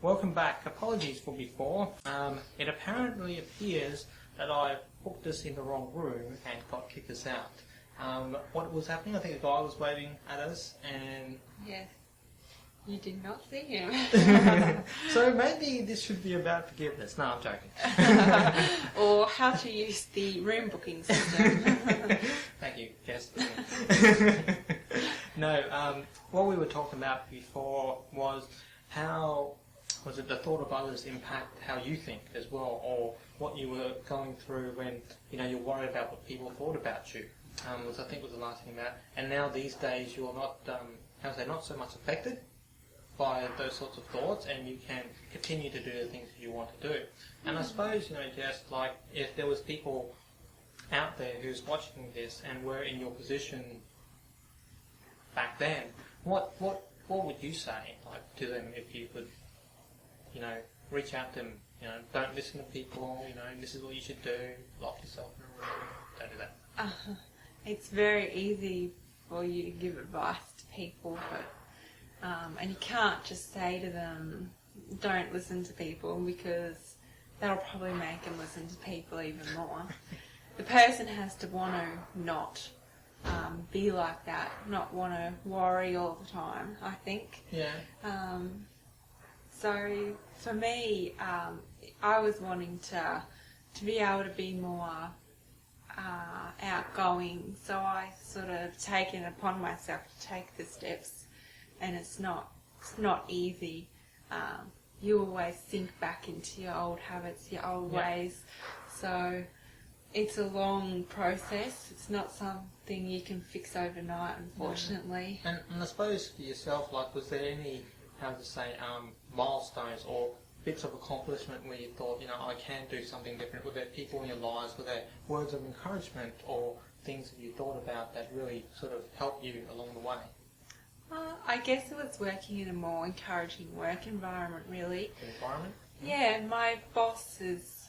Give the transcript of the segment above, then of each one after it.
welcome back. Apologies for before. It apparently appears that I booked us in the wrong room and got kicked us out. What was happening? I think a guy was waving at us and... Yes. You did not see him. So maybe this should be about forgiveness. No, I'm joking. Or how to use the room booking system. Thank you, Jess. No, what we were talking about before was how was it the thought of others impact how you think as well, or what you were going through when you're worried about what people thought about you. Was I think was the last thing about. And now these days you're not not so much affected by those sorts of thoughts, and you can continue to do the things that you want to do. And I suppose, just like if there was people out there who's watching this and were in your position back then, what would you say to them if you could, reach out to them, don't listen to people, this is what you should do, lock yourself in a room, don't do that. It's very easy for you to give advice to people, but and you can't just say to them, don't listen to people, because that'll probably make them listen to people even more. The person has to want to not be like that, not want to worry all the time, I think. Yeah. So for me, I was wanting to be able to be more outgoing, so I sort of taken it upon myself to take the steps. And it's not easy. You always sink back into your old habits, your old ways. So it's a long process. It's not something you can fix overnight, unfortunately. And I suppose for yourself, was there any, milestones or bits of accomplishment where you thought, I can do something different? Were there people in your lives, were there words of encouragement or things that you thought about that really sort of helped you along the way? I guess it was working in a more encouraging work environment, really. Environment? Yeah, my boss is,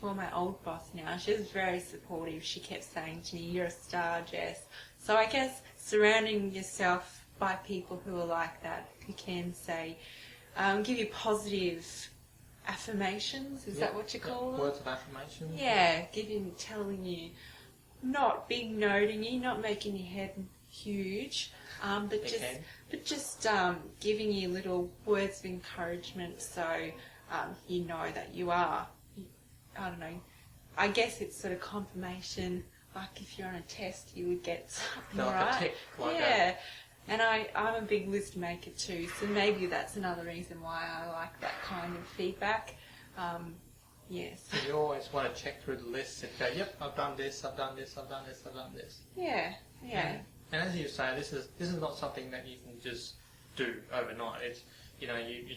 my old boss now, she was very supportive. She kept saying to me, you're a star, Jess. So I guess surrounding yourself by people who are like that, who can say, give you positive affirmations, is that what you call them? Words of affirmation? Yeah, telling you, not big noting you, not making your head huge, but just giving you little words of encouragement, so you know that you are. I don't know. I guess it's sort of confirmation. Like if you're on a test, you would get something right. A tick, that. And I'm a big list maker too, so maybe that's another reason why I like that kind of feedback. Yes. So you always want to check through the list and go, yep, I've done this, I've done this, I've done this, I've done this. Yeah. And as you say, this is not something that you can just do overnight. It's you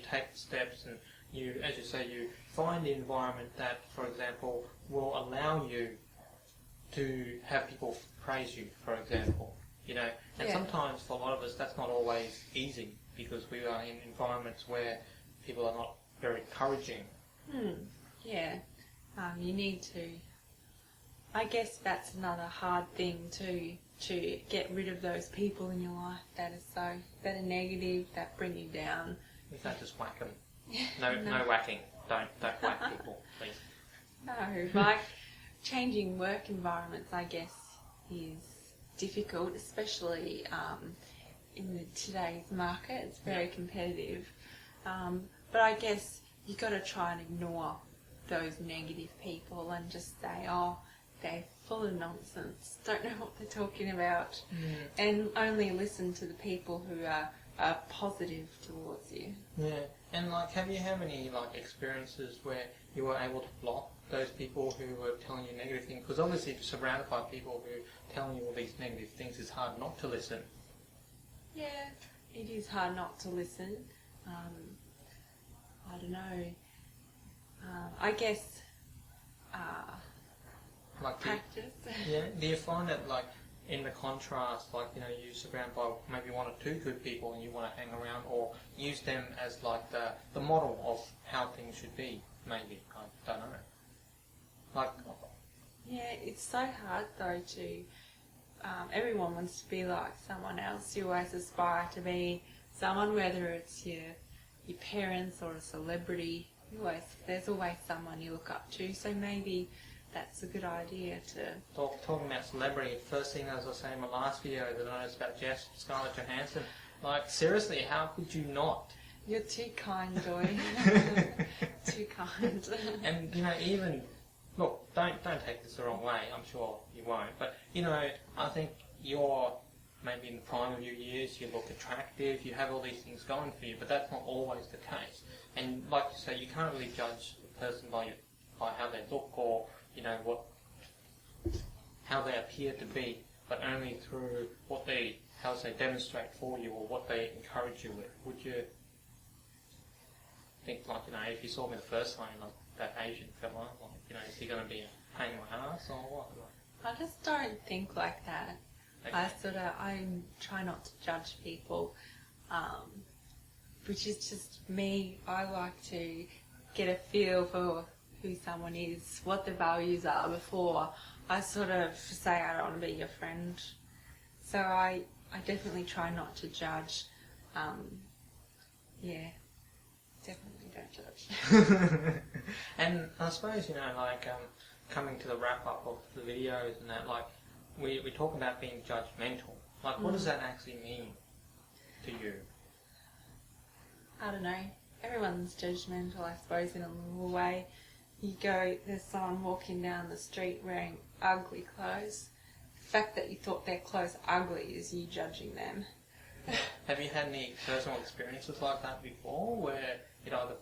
take steps, and you, as you say, you find the environment that, for example, will allow you to have people praise you, for example. And sometimes for a lot of us that's not always easy, because we are in environments where people are not very encouraging. Yeah. You need to. I guess that's another hard thing to get rid of those people in your life that are negative, that bring you down. You can't just whack them. No whacking. Don't whack people, please. No, changing work environments, I guess, is difficult, especially in today's market. It's very competitive. But I guess you've got to try and ignore those negative people and just say, they're full of nonsense, don't know what they're talking about, and only listen to the people who are positive towards you. Yeah, and have you had any experiences where you were able to block those people who were telling you negative things? Because obviously if you're surrounded by people who are telling you all these negative things, it's hard not to listen. Yeah, it is hard not to listen. I don't know. I guess practice. Do you find that in the contrast, you're surrounded by maybe one or two good people and you want to hang around, or use them as the model of how things should be, maybe? I don't know. Yeah, it's so hard though to, everyone wants to be like someone else. You always aspire to be someone, whether it's your your parents or a celebrity. There's always someone you look up to, so maybe that's a good idea to... Talking about celebrity, first thing, as I say in my last video that I noticed about Jess, Scarlett Johansson, like, seriously, how could you not? You're too kind, Joy. Too kind. And, you know, even... Look, don't take this the wrong way, I'm sure you won't, but, you know, I think you're maybe in the prime of your years, you look attractive, you have all these things going for you, but that's not always the case. And like you say, you can't really judge a person by how they look or, you know, how they appear to be, but only through what how they demonstrate for you or what they encourage you with. Would you think, like, you know, if you saw me the first time, like that Asian fella, like, you know, is he going to be a pain in my ass or what? I just don't think like that. Okay. I try not to judge people, which is just me. I like to get a feel for who someone is, what their values are before I sort of say I don't want to be your friend. So I definitely try not to judge. Yeah, definitely don't judge. And I suppose, you know, like, coming to the wrap up of the videos and that, like, we talk about being judgmental. Like, what does that actually mean to you? I don't know. Everyone's judgmental, I suppose, in a little way. There's someone walking down the street wearing ugly clothes. The fact that you thought their clothes ugly is you judging them. Have you had any personal experiences like that before, where it either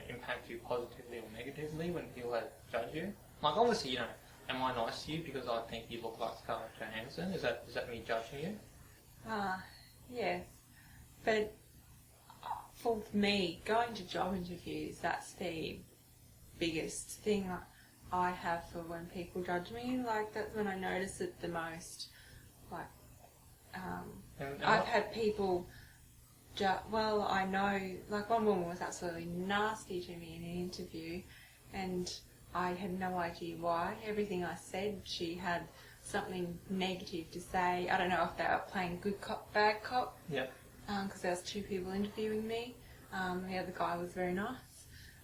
impacts you positively or negatively when people have judged you? Like, obviously, you know, am I nice to you because I think you look like Scarlett Johansson? Is that me judging you? Yes. But for me, going to job interviews, that's the biggest thing I have for when people judge me. Like, that's when I notice it the most. Like, I've had people, I know, like, one woman was absolutely nasty to me in an interview, and I had no idea why. Everything I said, she had something negative to say. I don't know if they were playing good cop, bad cop. Yeah. Because there was 2 people interviewing me. The other guy was very nice.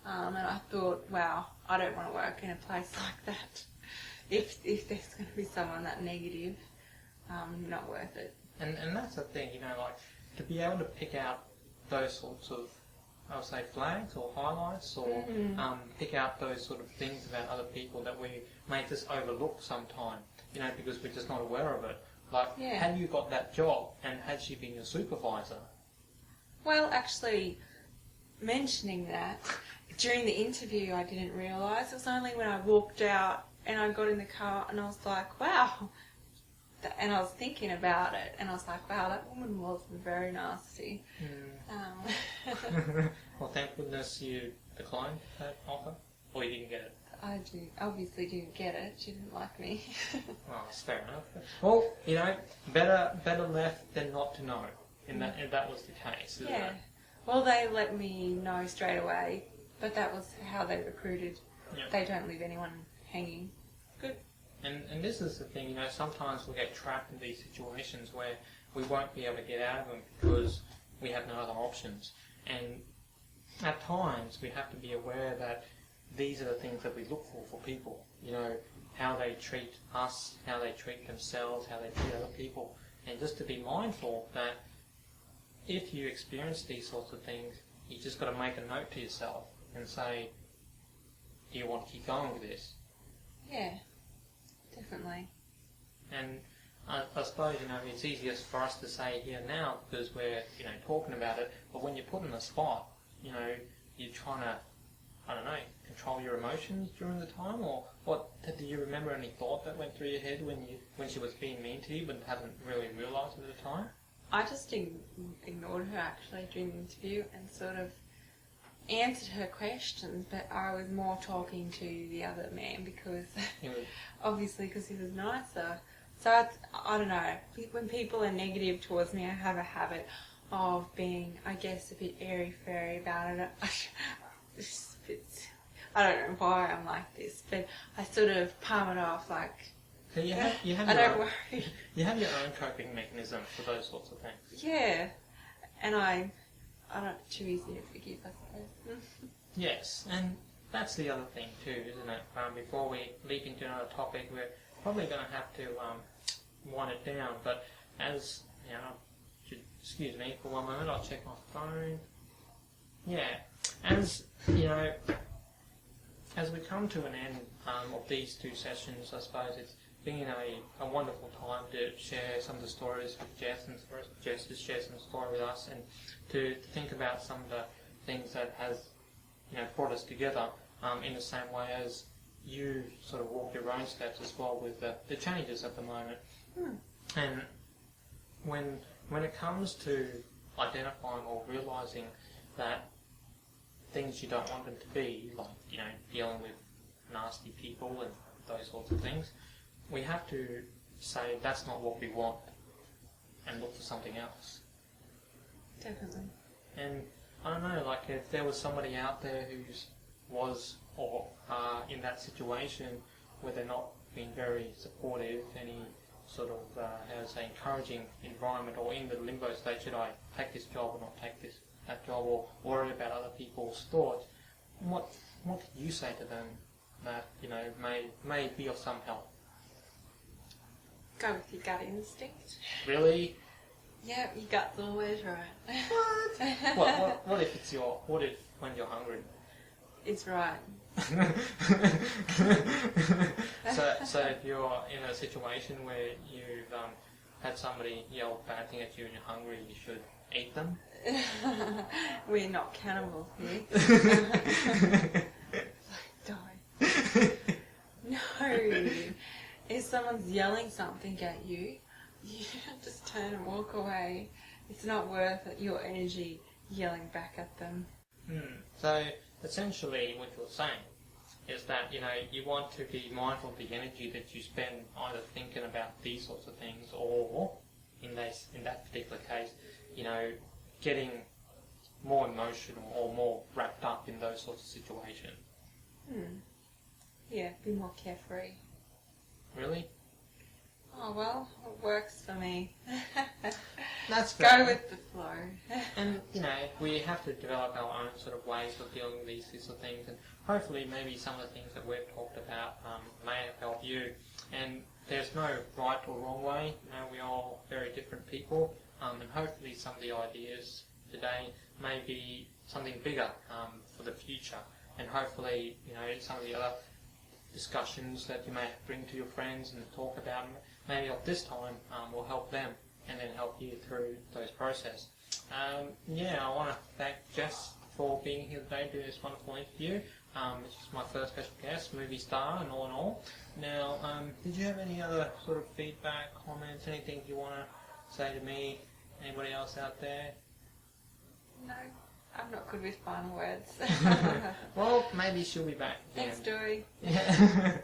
And I thought, wow, I don't want to work in a place like that. If there's going to be someone that negative, not worth it. And that's the thing, you know, like, to be able to pick out those sorts of, I would say, flags or highlights or pick out those sort of things about other people that we may just overlook sometime, you know, because we're just not aware of it. Like, had you got that job and had she been your supervisor? Well, actually, mentioning that, during the interview I didn't realise. It was only when I walked out and I got in the car and I was like, wow. And I was thinking about it and I was like, wow, that woman was very nasty. Well, thank goodness you declined that offer, or you didn't get it. I obviously didn't get it. She didn't like me. Well, that's fair enough. Well, you know, better left than not to know. If that was the case, isn't it? Well, they let me know straight away, but that was how they recruited. Yep. They don't leave anyone hanging. Good. And this is the thing, you know, sometimes we'll get trapped in these situations where we won't be able to get out of them because we have no other options. And at times we have to be aware that these are the things that we look for people. You know, how they treat us, how they treat themselves, how they treat other people. And just to be mindful that if you experience these sorts of things, you just got to make a note to yourself and say, do you want to keep going with this? Yeah, definitely. And I suppose, you know, it's easiest for us to say here now because we're, you know, talking about it, but when you're put in the spot, you know, you're trying to, I don't know, control your emotions during the time, or what? Do you remember any thought that went through your head when she was being mean to you but hadn't really realised it at the time? I just ignored her actually during the interview and sort of answered her questions, but I was more talking to the other man because, obviously, because he was nicer. So I don't know, when people are negative towards me, I have a habit of being, I guess, a bit airy-fairy about it. I don't know why I'm like this, but I sort of palm it off like, so you have I don't worry. You have your own coping mechanism for those sorts of things. Yeah, and I too easy to forgive, I suppose. Yes, and that's the other thing too, isn't it? Before we leap into another topic, we're probably going to have to wind it down. But as you know, excuse me for one moment, I'll check my phone. Yeah, as you know, as we come to an end of these 2 sessions, I suppose it's been a wonderful time to share some of the stories with Jess, and for Jess to share some story with us, and to think about some of the things that has brought us together in the same way as you sort of walk your own steps as well with the changes at the moment. And when it comes to identifying or realising that things you don't want them to be, like dealing with nasty people and those sorts of things, we have to say that's not what we want and look for something else. Definitely. And I don't know, like if there was somebody out there who was or are in that situation where they're not being very supportive, any sort of, how to say, encouraging environment, or in the limbo state, should I take this job or not take that job, or worry about other people's thoughts, what can you say to them that may be of some help? Go with your gut instinct. Really? Yeah, your gut's always right. What if when you're hungry? It's right. So if you're in a situation where you've had somebody yell bad thing at you and you're hungry, you should eat them? We're not cannibals here. Die. No. If someone's yelling something at you, you just turn and walk away. It's not worth your energy yelling back at them. So essentially what you're saying is that you want to be mindful of the energy that you spend either thinking about these sorts of things, or in that particular case, getting more emotional or more wrapped up in those sorts of situations. Yeah, be more carefree. Really? Oh well, it works for me. That's fair. Go with the flow. And we have to develop our own sort of ways of dealing with these sorts of things, and hopefully maybe some of the things that we've talked about may have helped you. And there's no right or wrong way. We're all very different people, and hopefully some of the ideas today may be something bigger for the future, and hopefully some of the other discussions that you may bring to your friends and talk about maybe at this time will help them and then help you through those process. I want to thank Jess for being here today to do this wonderful interview. This is my first special guest, movie star and all in all. Now, did you have any other sort of feedback, comments, anything you want to say to me, anybody else out there? No, I'm not good with final words. Well, maybe she'll be back again. Thanks, Dory. Yeah.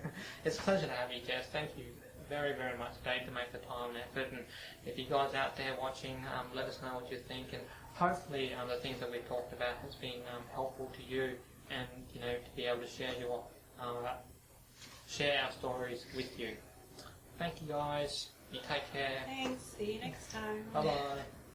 It's a pleasure to have you, Jess. Thank you very, very much today to make the time and effort. And if you guys out there watching, let us know what you think. And hopefully the things that we've talked about has been helpful to you, and to be able to share our stories with you. Thank you, guys. You take care. Thanks. See you next time. Bye-bye.